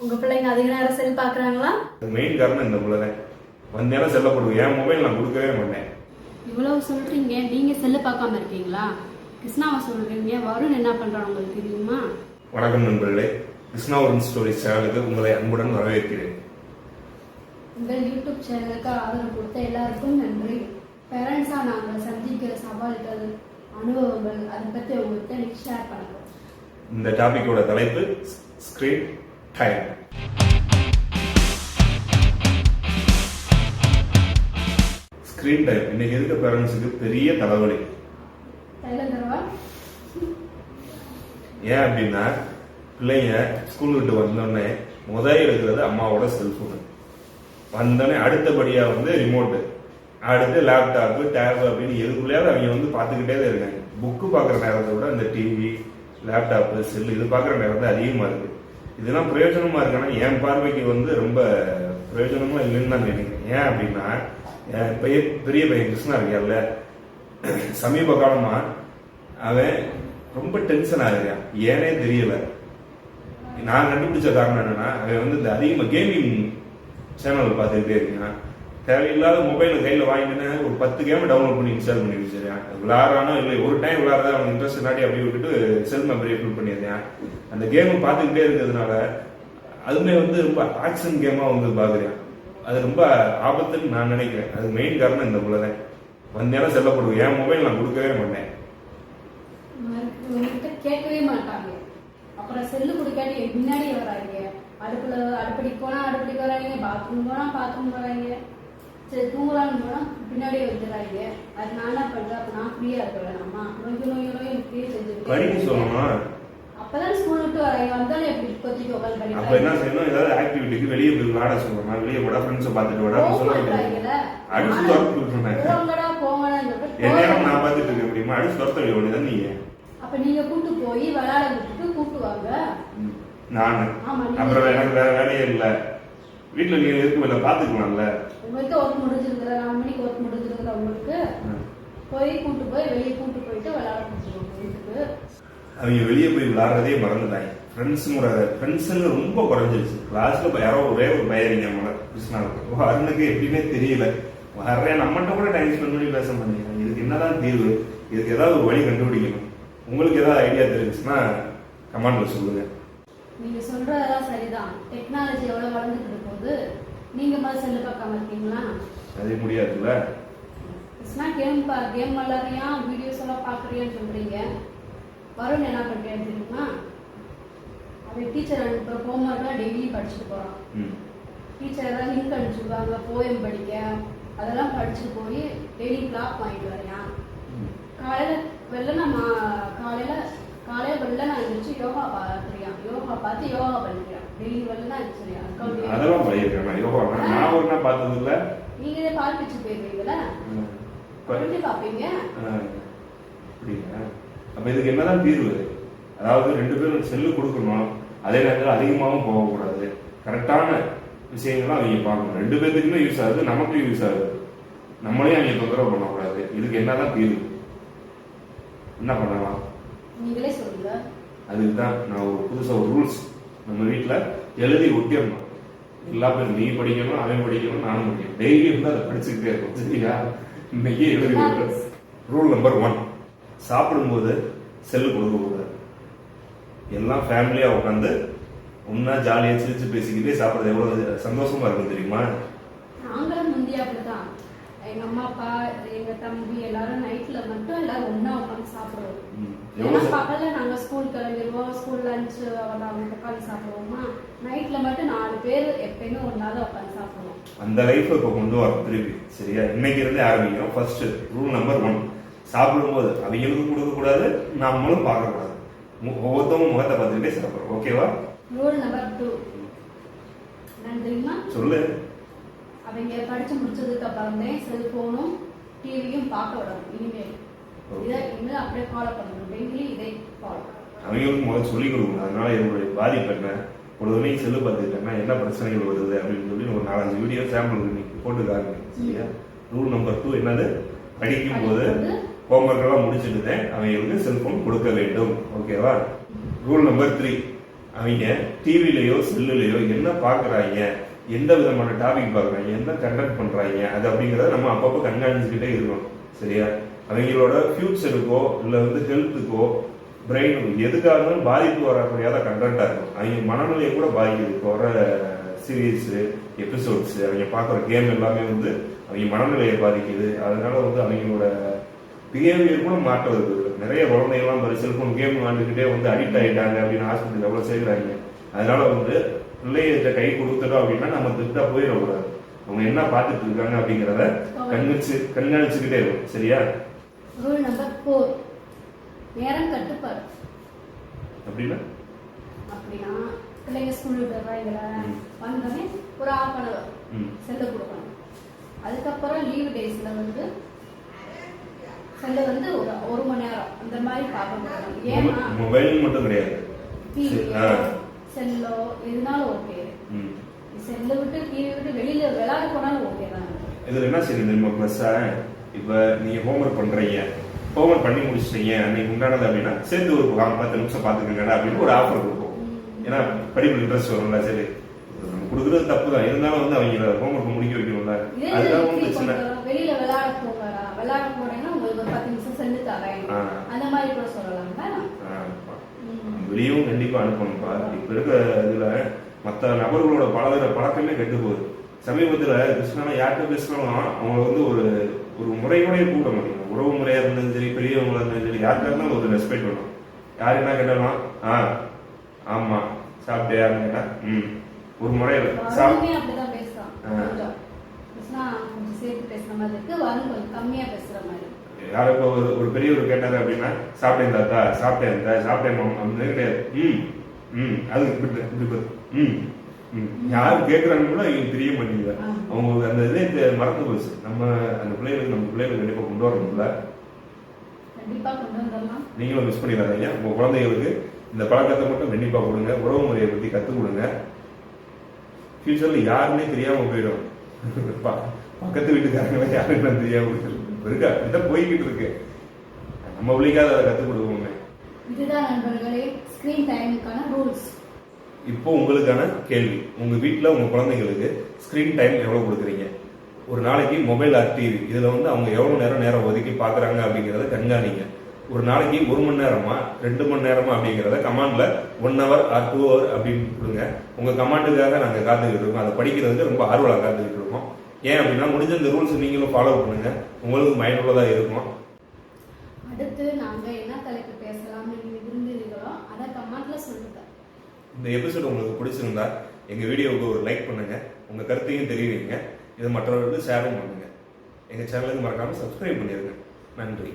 உங்க பிள்ளைங்க அதிக நேரம் செல் பாக்குறாங்களா? மெயின் காரணம் இந்த பிள்ளை தான். நேரம் செல்ல கொடுக்கும். என் மொபைல் நான் கொடுக்கவே மாட்டேன். இவ்வளவு சொல்றீங்க, நீங்க செல்ல பார்க்காம இருக்கீங்களா? கிருஷ்ணாவை சொல்றீங்க, வருண் என்ன பண்றாங்க உங்களுக்கு தெரியுமா? வணக்கம் நண்பர்களே, கிருஷ்ணா வருண் ஸ்டோரிஸ் சேனலுக்கு உங்களை அன்புடன் வரவேற்கிறேன். உங்கள் யூடியூப் சேனலுக்கு ஆதரவு கொடுத்த எல்லாருக்கும் நன்றி. பேரண்ட்ஸா நாங்கள் சந்திக்கிற சவால்கள், அனுபவங்கள் அதை பத்தி உங்கள்கிட்ட ஷேர் பண்ணுறோம். இந்த டாபிக்கோட தலைப்பு ஸ்கிரீன் டைம். ஸ்கிரீன் டைம் இன்னைக்கு இருக்க பேரண்ட்ஸுக்கு பெரிய தலைவலி. ஏன் அப்படின்னா, பிள்ளைங்க ஸ்கூல் விட்டு வந்தோடனே முதல் எடுக்கிறது அம்மாவோட செல்போனு. வந்தோடனே அடுத்தபடியா ரிமோட்டு, அடுத்து லேப்டாப்பு, டேப் அப்படின்னு எதுக்குள்ளேயாவது அவங்க பார்த்துக்கிட்டே தான் இருக்காங்க. புக்கு பார்க்குற நேரத்தை விட இந்த டிவி, லேப்டாப்பு, செல்லு இது பார்க்குற நேரம் தான் அதிகமாக இருக்கு. இதெல்லாம் பிரயோஜனமா இருக்கானா? என் பார்வைக்கு ரொம்ப பிரயோஜனமா இல்லைன்னு தான் நினைக்கிறேன். ஏன் அப்படின்னா, பெரிய பையன் கிருஷ்ணா இருக்கார்ல, சமீப காலமா அவன் ரொம்ப டென்ஷன் ஆகுறான். ஏனே தெரியல. நான் கண்டுபிடிச்ச காரணம் என்னன்னா, அவன் இந்த அதிகமாக கேமிங் சேனல் பார்த்துக்கிட்டே இருக்கான். தேவையில்லாத மொபைல கையில வாங்கினேன் ஒரு 10 கேம் டவுன்லோட் பண்ணி இன்ஸ்டால் பண்ணி வச்சிருக்கேன். விளையாடுறானோ இல்லை, ஒரு டைம் விளையாடுறத அவன் இன்ட்ரெஸ்ட் நாட்டி அப்படி விட்டுட்டு செல் மெமரியை ஃபில் பண்ணியிருக்கேன். அந்த கேம் பார்த்துக்கிட்டே இருக்கிறதுனால அதுமே ரொம்ப ஆக்ஷன் கேமா பாக்குறேன். அது ரொம்ப ஆபத்துன்னு நான் நினைக்கிறேன். அது மெயின் காரணம் இந்த பிள்ளை தான். நேரம் செல்ல கொடுக்கும். என் மொபைல் நான் கொடுக்கவே மாட்டேன். கேட்கவே மாட்டாங்க. அப்புறம் செல்லு கொடுக்காட்டி முன்னாடியே வராங்க. அடுப்படிக்கு போனா அடுப்படிக்கு வராங்க, பாத்ரூம் போனா பாத்ரூம் வராங்க, சரி தூங்கலான்னு போனா பின்னாடியே வந்துடுறாங்க. அது நான் என்ன பண்றேன், அப்ப நான் ஃப்ரீயா இருக்கிறேன். அம்மா நோய் ஃப்ரீ செஞ்சு சொல்லணும். அப்பதான் ஸ்கூல் விட்டு வராங்க. வந்தாலும் எப்படி கொத்திட்டு உட்காந்து பண்ணி அப்ப என்ன செய்யணும், ஏதாவது ஆக்டிவிட்டிக்கு வெளியே போய் விளையாட சொல்லணும். வெளியே போட ஃப்ரெண்ட்ஸை பார்த்துட்டு விட சொல்லுவாங்க. அடிச்சு துரத்து விட்டுருந்தாங்க. எந்நேரம் நான் பார்த்துட்டு இருக்க முடியுமா? அடிச்சு துரத்த வேண்டியதான் நீங்க. அப்ப நீங்க கூட்டு போய் விளையாட விட்டுட்டு கூட்டுவாங்க. நானு அப்புறம் எனக்கு வேற வேலையே இல்ல. வீட்டுல நீங்க இருக்கும்ல, பாத்துக்கலாம்ல. உங்களுக்கு ஒர்க் முடிஞ்சிருக்கிற 4 மணிக்கு ஒர்க் முடிஞ்சிருக்கிற உங்களுக்கு போய் கூட்டு போய் வெளியே கூட்டு போயிட்டு விளையாட வீட்டுக்கு. அவங்க வெளியே போய் விளையாடுறதே மறந்துட்டாங்க. ஃப்ரெண்ட்ஸுங்க ரொம்ப குறைஞ்சிருச்சு. கிளாஸ்ல யாரோ ஒரே ஒரு பையன் நம்மள கிருஷ்ணாவுக்கு அருணுக்கு எப்படின்னே தெரியல. வர்றேன் நம்மகிட்ட கூட டைம் ஸ்பெண்ட் பண்ணி பேச மாட்டேங்கிறாங்க. இதுக்கு என்னதான் தீர்வு? இதுக்கு ஏதாவது ஒரு வழி கண்டுபிடிக்கணும். உங்களுக்கு ஏதாவது ஐடியா தெரிஞ்சுச்சுன்னா கமெண்ட்ல சொல்லுங்க. நீங்க சொல்றதெல்லாம் சரிதான். டெக்னாலஜி எவ்வளவு வளர்ந்துட்டு போகுது. நீங்க மாதிரி செல்லு பார்க்காம இருக்கீங்களா? அது முடியாதுல்ல. கேம் விளையாடுறியா, வீடியோஸ் எல்லாம் பாக்குறியான்னு சொல்றீங்க. வருண் என்ன பண்றேன்னு தெரியுமா? அவன் டீச்சர் அனுப்புற ஹோம்ஒர்க்லாம் டெய்லி படிச்சுட்டு போறான். டீச்சர் ஏதாவது லிங்க் அனுப்பிச்சுடுவாங்க, போயம் படிக்க, அதெல்லாம் படிச்சுட்டு போய் டெய்லி கிளாக் வாங்கிட்டு வரையான். காலையில வெள்ளனா இருந்துச்சு யோகா பார்த்துறியான். யோகா பார்த்து யோகா பண்ணிக்கிறான். டெய்லி வெள்ளனா இருந்துச்சு. அதெல்லாம் பண்ணிருக்கேன். யோகா நான் ஒரு நாள் பார்த்தது இல்ல. நீங்களே பால் பிச்சு போயிருவீங்களா? எப்படி பாப்பீங்க? அப்ப இதுக்கு என்னதான் தீர்வு? அதாவது 2 பேரும் செல்லு கொடுக்கணும். அதே நேரத்தில் அதிகமாகவும் போகக்கூடாது. கரெக்டான விஷயங்கள்லாம் அவங்க பார்க்கணும். 2 பேருக்குமே யூஸ் ஆகுது, நமக்கும் யூஸ் ஆகுது. நம்மளையும் அவங்க தொந்தரவு பண்ணக்கூடாது. இதுக்கு என்னதான் தீர்வு? என்ன பண்ணலாம்? நீங்களே சொல்லுங்க. அதுக்குதான் நான் புதுசா ஒரு ரூல்ஸ் நம்ம வீட்டுல எழுதி ஒட்டிடணும். எல்லா பேரும் நீ படிக்கணும், அவன் படிக்கணும், நானும் படிக்கணும். டெய்லி அதை படிச்சுக்கிட்டே இருக்கும். சரியா? இன்னைக்கு எழுதி ரூல் நம்பர் 1, சாப்பிடும்போது செல்லு கொடுக்க கூடாது. எல்லாம் ஃபேமிலியா உட்காந்து ஒன்னா ஜாலியா சிரிச்சு பேசிக்கிட்டே சாப்பிடுறது எவ்வளவு சந்தோஷமா இருக்கும் தெரியுமா? நாங்களும் முந்தைய அப்படிதான். எங்க அம்மா அப்பா எங்க தம்பி எல்லாரும் நைட்ல மட்டும் எல்லாரும் ஒன்னா உட்காந்து சாப்பிடுவோம். பகல்ல நாங்க ஸ்கூல் கிளம்பிடுவோம். ஸ்கூல் லஞ்ச் உட்காந்து சாப்பிடுவோமா. நைட்ல மட்டும் 4 பேர் எப்பயுமே ஒன்னாதான் உட்காந்து சாப்பிடுவோம். அந்த லைஃப் இப்ப கொண்டு வரோம் திருப்பி. சரியா? இன்னைக்கு இருந்து ஆரம்பிக்கிறோம். ஃபர்ஸ்ட் ரூல் நம்பர் 1, சாப்பிடும்போது அவங்களுக்கு கொடுக்க கூடாது, நம்மளும் பார்க்க கூடாது. ஒவ்வொருத்தவங்க முகத்தை பார்த்துக்கிட்டே சாப்பிடுறோம். ஓகேவா? ரூல் நம்பர் 2 தெரியுமா? சொல்லு. அவங்க படிச்சு முடிச்சதுக்கு அப்புறமே செல்போனும் டிவியும் பார்க்க விடணும். இனிமேல் இதை அப்படியே ஃபாலோ பண்ணணும். டெய்லி இதை ஃபாலோ. அவங்களுக்கு முதல்ல சொல்லிக் கொடுக்கணும். அதனால என்னுடைய பாதிப்பு என்ன, பொழுதுமே செல்லு பார்த்துக்கிட்டேன்னா என்ன பிரச்சனைகள் வருது அப்படின்னு சொல்லி ஒரு 4-5 வீடியோ சாம்பிள் போட்டுக்காங்க. சரியா? ரூல் நம்பர் 2 என்னது? படிக்கும் போது ஹோம்ஒர்க் எல்லாம் முடிச்சுட்டு அவங்களுக்கு செல்போன் கொடுக்க வேண்டும். ஓகேவா? ரூல் நம்பர் 3, அவங்க டிவிலையோ செல்லுலையோ என்ன பாக்குறாங்க, எந்த விதமான டாபிக் பாக்குறாங்க, என்ன கண்டக்ட் பண்றாங்க, அது அப்படிங்கறத நம்ம அப்பப்போ கண்காணிச்சுக்கிட்டே இருக்கணும். சரியா? அவங்களோட ஃபியூச்சருக்கோ இல்ல வந்து ஹெல்த்துக்கோ பிரெயினுக்கு எதுக்காக பாதிப்பு வரக்கூடியாத கண்டென்ட்டா இருக்கும். அவங்க மனநிலையை கூட பாதிக்குது. இப்போ வர சீரீஸ் எபிசோட்ஸ், அவங்க பார்க்குற கேம் எல்லாமே வந்து அவங்க மனநிலையை பாதிக்குது. அதனால வந்து அவங்களோட பிஹேவியர் கூட மாற்றம் இருக்குது. நிறைய குழந்தைகள்லாம் ஒரு செல்போன் கேம் விளாண்டுக்கிட்டே வந்து அடிக்ட் ஆகிட்டாங்க அப்படின்னு ஹாஸ்பிட்டல் எவ்வளோ சேர்க்குறாங்க. அதனால வந்து பிள்ளைகிட்ட கை கொடுத்துட்டோம் அப்படின்னா நம்ம திட்டா போயிடக்கூடாது. அவங்க என்ன பார்த்துட்டு இருக்காங்க அப்படிங்கிறத கண்காணிச்சுக்கிட்டே இருக்கும். சரியா? ரூல் நம்பர் 4, நேரம் கட்டுப்பாடு. அப்படின்னா பிள்ளைங்க ஸ்கூல் விட்டு வந்தோடனே ஒரு 1/2 hour செல்ல கொடுக்கணும். அதுக்கப்புறம் லீவ் டேஸ்ல வந்து செல்ல வந்து ஒரு மணி நேரம் அந்த மாதிரி பார்க்க முடியும். ஏன்னா மொபைல் மட்டும் கிடையாது, செல்லோ எதுனாலும் ஓகே. செல்ல விட்டு டிவி விட்டு வெளியில விளையாட போனாலும் ஓகே தான். இதுல என்ன செய்யுது நம்ம ப்ளஸ்ஸா, இப்ப நீங்க ஹோம்ஒர்க் பண்றீங்க, ஹோம்ஒர்க் பண்ணி முடிச்சிட்டீங்க, அன்னைக்கு உண்டானது அப்படின்னா சேர்ந்து ஒரு 10 நிமிஷம் பாத்துக்கங்க அப்படின்னு ஒரு ஆஃபர் கொடுப்போம். ஏன்னா படிப்பு இன்ட்ரெஸ்ட் வரும்ல. சரி, நம்ம கொடுக்குறது தப்பு தான், இருந்தாலும் வந்து அவங்க ஹோம்ஒர்க் முடிக்க வைக்கணும்ல. அதுதான் வந்து சின்ன வெளியில விளையாட போனீங்கன்னா உங்களுக்கு ஒரு 10 நிமிஷம் சென்று தரேன் அந்த மாதிரி கூட சொல்லலாம். வெளியும் கண்டிப்பா அனுப்பணும்ப்பா. இப்ப இருக்க இதுல மற்ற நபர்களோட பழக்கமே கெட்டு போகுது. சமீபத்துல கிருஷ்ணா யார்கிட்ட பேசினாலும் அவங்க வந்து ஒரு முறையோடய கூட்ட மாட்டாங்க. உறவு முறையா இருந்தாலும் சரி, பெரியவங்களா இருந்தாலும் சரி, யாருக்கா இருந்தாலும் ஒரு ரெஸ்பெக்ட் பண்ணும். யாரு என்ன கேட்டாலும் ஆமா சாப்பிட்டியான்னு கேட்டா ஒரு முறையில அப்படிதான் பேசுறான். சேர்த்து பேசுற மாதிரி இருக்கு, வரும் கொஞ்சம் கம்மியா பேசுற மாதிரி. யாரும் ஒரு பெரியவர் கேட்டாரு அப்படின்னா சாப்பிட்டேன் தாத்தா, சாப்பிட்டேன் அப்படின்னு கிடையாது. அது யாரு கேட்கறாங்க கூட அவங்க தெரிய மாட்டேங்குது. அவங்களுக்கு அந்த இதே மறந்து போச்சு. நம்ம அந்த பிள்ளைகளுக்கு கண்டிப்பா கொண்டு வரணும்ல. கண்டிப்பா கொண்டு வந்துடலாம். நீங்களும் மிஸ் பண்ணிடாதீங்க. உங்க குழந்தைகளுக்கு இந்த பழக்கத்தை மட்டும் கண்டிப்பா கொடுங்க. உறவு முறையை பத்தி கத்துக் கொடுங்க. ஃபியூச்சர்ல யாருன்னே தெரியாம போயிடும். பக்கத்து வீட்டுக்காரங்களே யாருன்னு தெரியாம இருக்கா இதான் போய்கிட்டு இருக்கு. நம்ம பிள்ளைக்காக அதை கத்துக் கொடுப்போமே. இதுதான் நண்பர்களே ஸ்கிரீன் டைமுக்கான ரூல்ஸ். இப்போ உங்களுக்கான கேள்வி, உங்க வீட்டுல உங்க குழந்தைங்களுக்கு ஸ்கிரீன் டைம் எவ்வளவு கொடுக்குறீங்க? ஒரு நாளைக்கு மொபைல் ஆர் டிவி இதுல வந்து அவங்க எவ்வளவு நேரம் ஒதுக்கி பாக்குறாங்க அப்படிங்கறத கண்காணிங்க. ஒரு நாளைக்கு 1 மணி நேரமா 2 மணி நேரமா அப்படிங்கறத கமாண்ட்ல 1 hour or 2 hour அப்படின்னு கொடுங்க. உங்க கமாண்டுக்காக நாங்க காத்துக்கிட்டு இருக்கோம். அதை படிக்கிறதுக்கு ரொம்ப ஆர்வலா காத்துக்கிட்டு இருக்கோம். ஏன் அப்படின்னா முடிஞ்ச இந்த ரூல்ஸ் நீங்களும் ஃபாலோ பண்ணுங்க, உங்களுக்கு மைண்ட்ஃபுல்லா இருக்கும். அடுத்து நாங்க என்ன தலைப்பு பேசலாம்னு நீங்க விரும்புறீங்களோ அதை கமெண்ட்ல சொல்லுங்க. இந்த எபிசோட் உங்களுக்கு பிடிச்சிருந்தா எங்க வீடியோவுக்கு ஒரு லைக் பண்ணுங்க, உங்க கருத்தையும் தெரிவிங்க. இதை மற்றவர்களுக்கு ஷேரும் பண்ணுங்க. எங்க சேனலுக்கு மறக்காம சப்ஸ்கிரைப் பண்ணிருங்க. நன்றி.